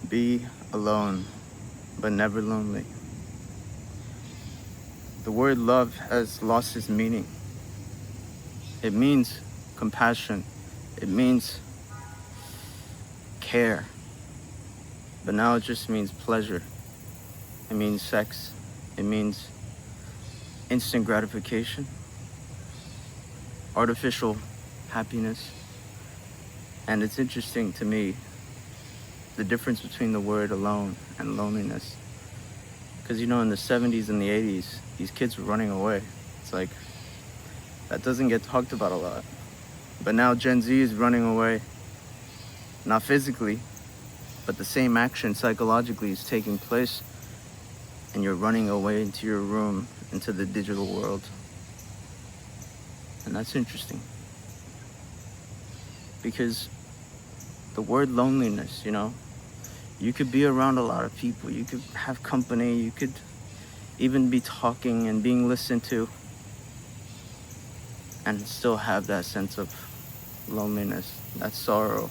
Be alone, but never lonely. The word love has lost its meaning. It means compassion. It means care. But now it just means pleasure. It means sex. It means instant gratification, artificial happiness. And it's interesting to me the difference between the word alone and loneliness. Because in the 70s and the 80s, these kids were running away. It's like, that doesn't get talked about a lot. But now Gen Z is running away, not physically, but the same action psychologically is taking place, and you're running away into your room, into the digital world. And that's interesting. Because the word loneliness, you could be around a lot of people, you could have company, you could even be talking and being listened to, and still have that sense of loneliness, that sorrow.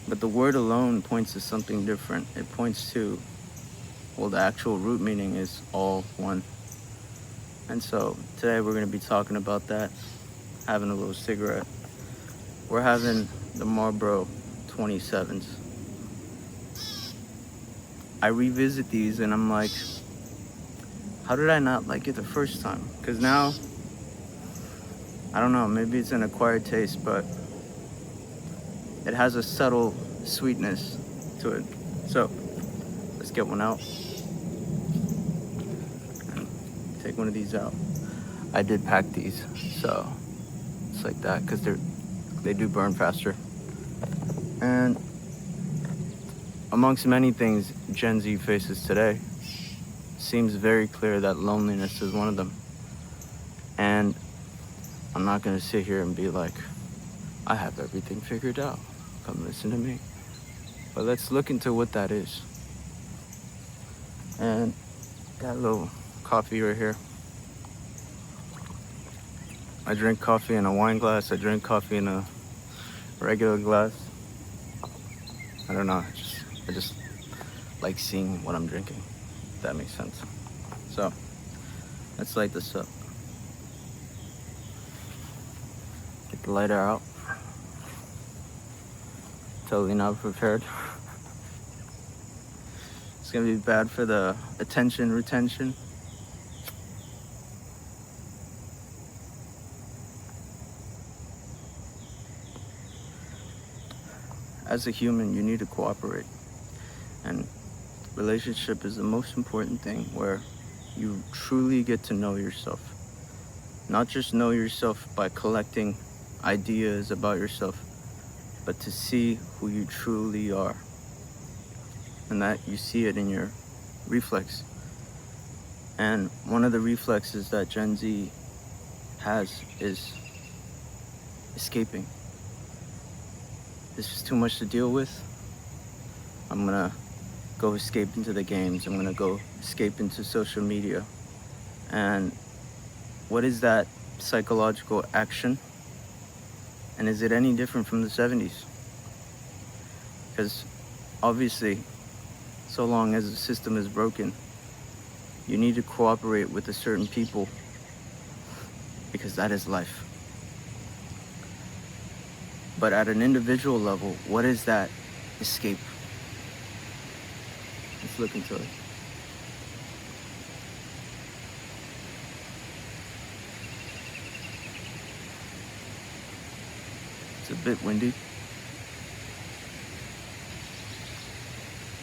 But the word alone points to something different. It points to, the actual root meaning is all one. And so today we're going to be talking about that, having a little cigarette. We're having the Marlboro 27s. I revisit these and I'm like, how did I not like it the first time? Because now, I don't know, maybe it's an acquired taste, but it has a subtle sweetness to it. So let's get one out and take one of these out. I did pack these, so it's like that, because they do burn faster. And amongst many things Gen Z faces today, seems very clear that loneliness is one of them. And I'm not going to sit here and be like, I have everything figured out. Come listen to me. But let's look into what that is. And got a little coffee right here. I drink coffee in a wine glass. I drink coffee in a regular glass. I don't know. I just like seeing what I'm drinking, if that makes sense. So let's light this up. Get the lighter out. Totally not prepared. It's gonna be bad for the attention retention. As a human, you need to cooperate. And relationship is the most important thing, where you truly get to know yourself. Not just know yourself by collecting ideas about yourself, but to see who you truly are. And that you see it in your reflex. And one of the reflexes that Gen Z has is escaping. This is too much to deal with. I'm gonna go escape into the games. I'm gonna go escape into social media. And what is that psychological action? And is it any different from the 70s? Because obviously, so long as the system is broken, you need to cooperate with a certain people, because that is life. But at an individual level, what is that escape? Let's look into it. It's a bit windy.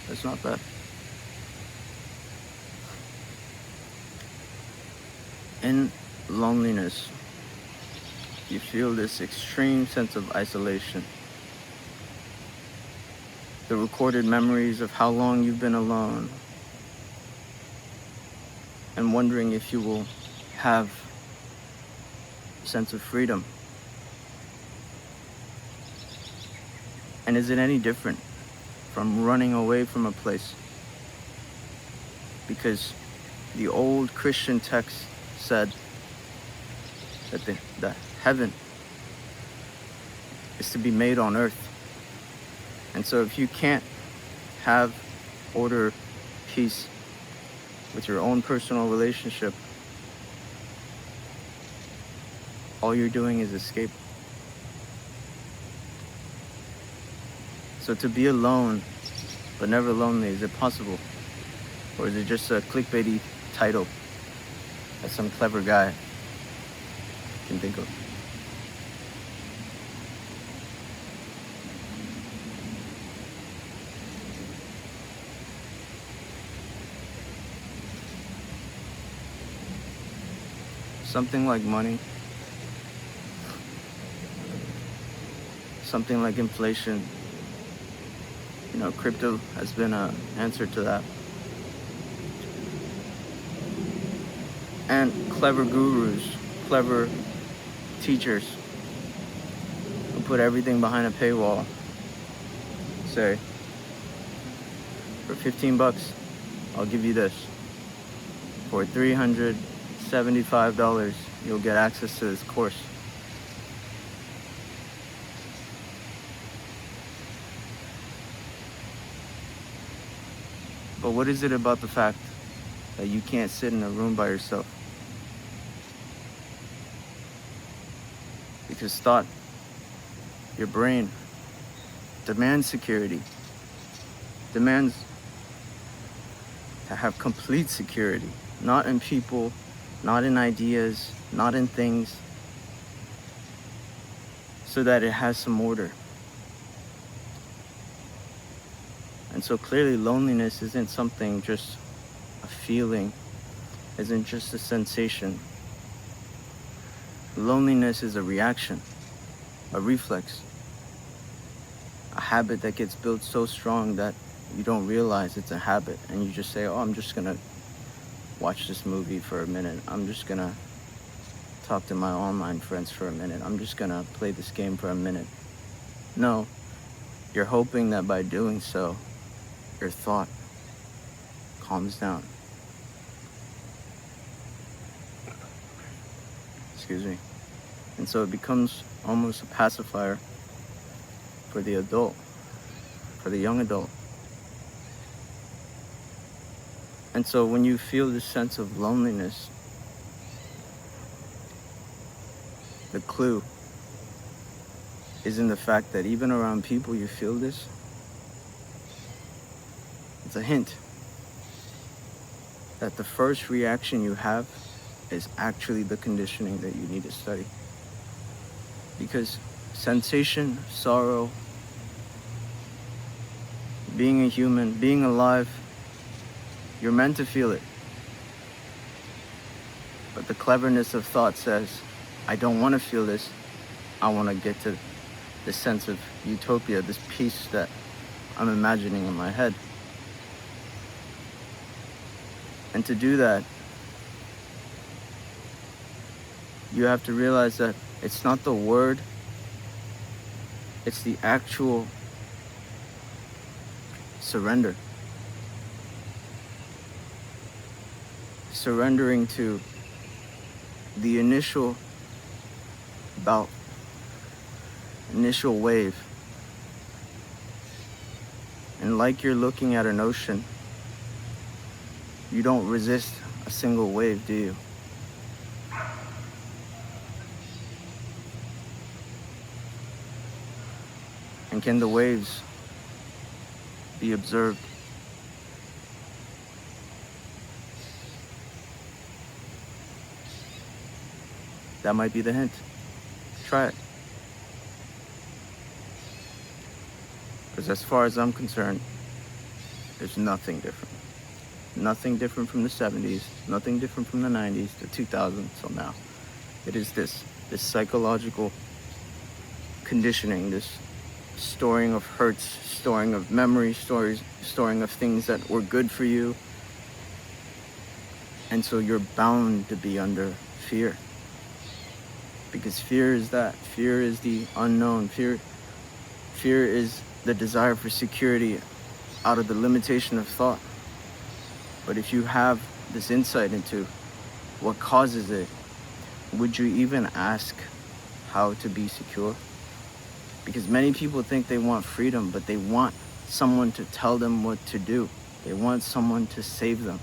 It's not bad. In loneliness, you feel this extreme sense of isolation. The recorded memories of how long you've been alone, and wondering if you will have a sense of freedom. And is it any different from running away from a place? Because the old Christian text said that heaven is to be made on earth. And so if you can't have order, peace with your own personal relationship, all you're doing is escape. So to be alone, but never lonely, is it possible? Or is it just a clickbaity title that some clever guy can think of? Something like money, something like inflation. Crypto has been an answer to that. And clever gurus, clever teachers who put everything behind a paywall say, for $15, I'll give you this. For $375, you'll get access to this course. But what is it about the fact that you can't sit in a room by yourself? Because thought, your brain, demands security, demands to have complete security, not in people, not in ideas, not in things, so that it has some order. And so clearly loneliness isn't something, just a feeling, isn't just a sensation. Loneliness is a reaction, a reflex, a habit that gets built so strong that you don't realize it's a habit, and you just say, oh, I'm just gonna watch this movie for a minute. I'm just gonna talk to my online friends for a minute. I'm just gonna play this game for a minute. No, you're hoping that by doing so, your thought calms down. Excuse me. And so it becomes almost a pacifier for the adult, for the young adult. And so when you feel this sense of loneliness, the clue is in the fact that even around people you feel this. It's a hint that the first reaction you have is actually the conditioning that you need to study. Because sensation, sorrow, being a human, being alive, you're meant to feel it. But the cleverness of thought says, I don't want to feel this. I want to get to this sense of utopia, this peace that I'm imagining in my head. And to do that, you have to realize that it's not the word, it's the actual surrender. Surrendering to the initial bout, initial wave. And like you're looking at an ocean, you don't resist a single wave, do you? And can the waves be observed? That might be the hint. Try it. Because as far as I'm concerned, there's nothing different. Nothing different from the 70s, nothing different from the 90s, the 2000s till now. It is this psychological conditioning, this storing of hurts, storing of memories, storing of things that were good for you. And so you're bound to be under fear. Because fear is that. Fear is the unknown. Fear is the desire for security out of the limitation of thought. But if you have this insight into what causes it, would you even ask how to be secure? Because many people think they want freedom, but they want someone to tell them what to do. They want someone to save them.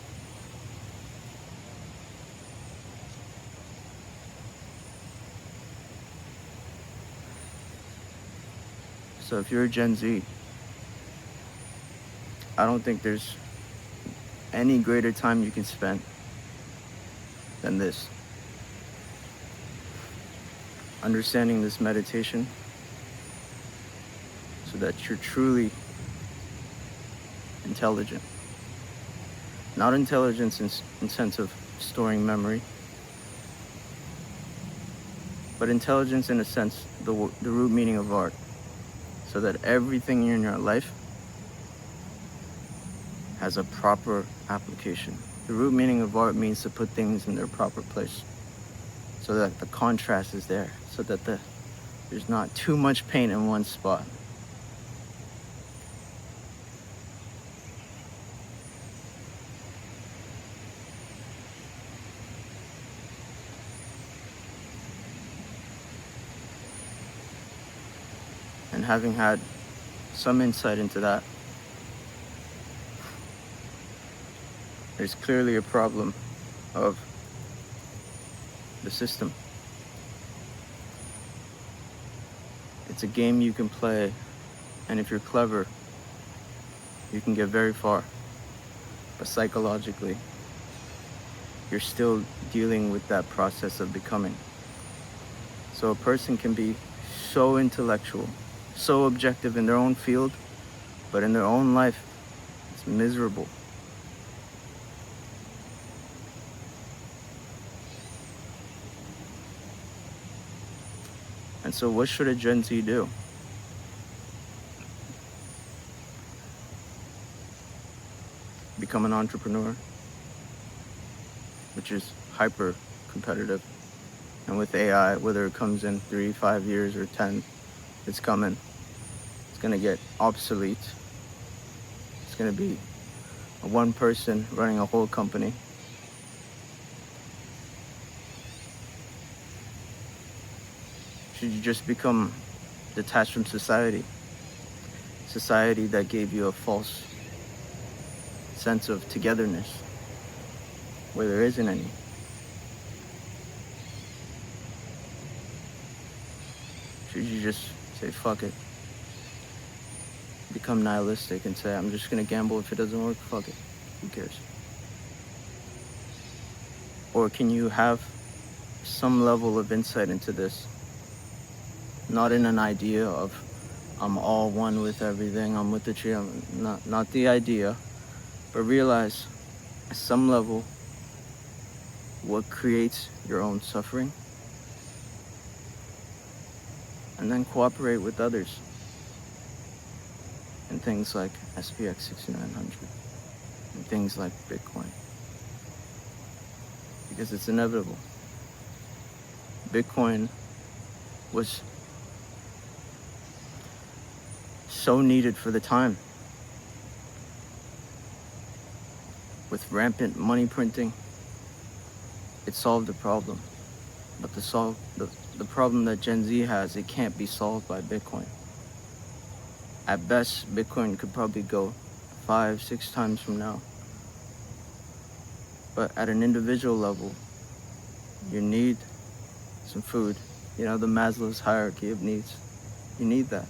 So if you're a Gen Z, I don't think there's any greater time you can spend than this. Understanding this meditation so that you're truly intelligent. Not intelligence in sense of storing memory, but intelligence in a sense, the root meaning of art. So that everything in your life has a proper application. The root meaning of art means to put things in their proper place, so that the contrast is there, so that there's not too much paint in one spot. And having had some insight into that, there's clearly a problem of the system. It's a game you can play, and if you're clever, you can get very far. But psychologically, you're still dealing with that process of becoming. So a person can be so intellectual, so objective in their own field, but in their own life, it's miserable. And so what should a Gen Z do? Become an entrepreneur, which is hyper competitive. And with AI, whether it comes in 3, 5 years or 10, it's coming. It's gonna get obsolete. It's gonna be one person running a whole company. Should you just become detached from society? Society that gave you a false sense of togetherness, where there isn't any. Should you just say, fuck it? Become nihilistic and say, I'm just gonna gamble. If it doesn't work, fuck it. Who cares? Or can you have some level of insight into this? Not in an idea of, I'm all one with everything, I'm with the tree, not the idea, but realize at some level what creates your own suffering, and then cooperate with others in things like SPX 6900 and things like Bitcoin, because it's inevitable. Bitcoin was so needed for the time. With rampant money printing, it solved the problem. But the problem that Gen Z has, it can't be solved by Bitcoin. At best, Bitcoin could probably go 5-6 times from now. But at an individual level, you need some food. You know, the Maslow's hierarchy of needs. You need that.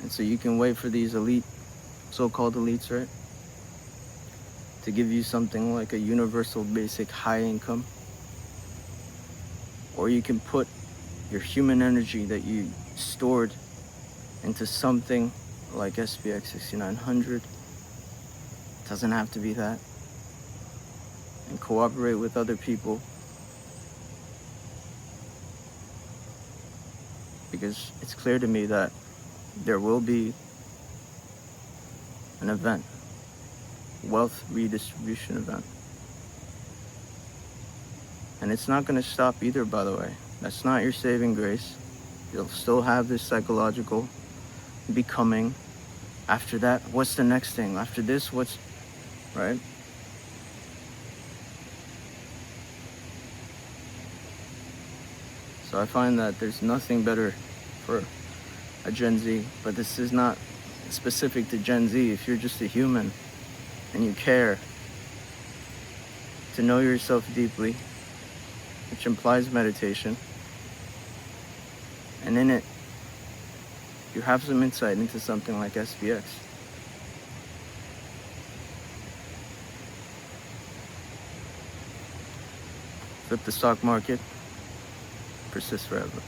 And so you can wait for these elite, so-called elites, right, to give you something like a universal basic high income. Or you can put your human energy that you stored into something like SPX 6900. It doesn't have to be that. And cooperate with other people. Because it's clear to me that there will be an event, wealth redistribution event. And it's not going to stop either, by the way. That's not your saving grace. You'll still have this psychological becoming. After that, what's the next thing? After this, what's, right? So I find that there's nothing better for a Gen Z, but this is not specific to Gen Z. If you're just a human and you care to know yourself deeply, which implies meditation, and in it, you have some insight into something like SPX. Flip the stock market, persist forever.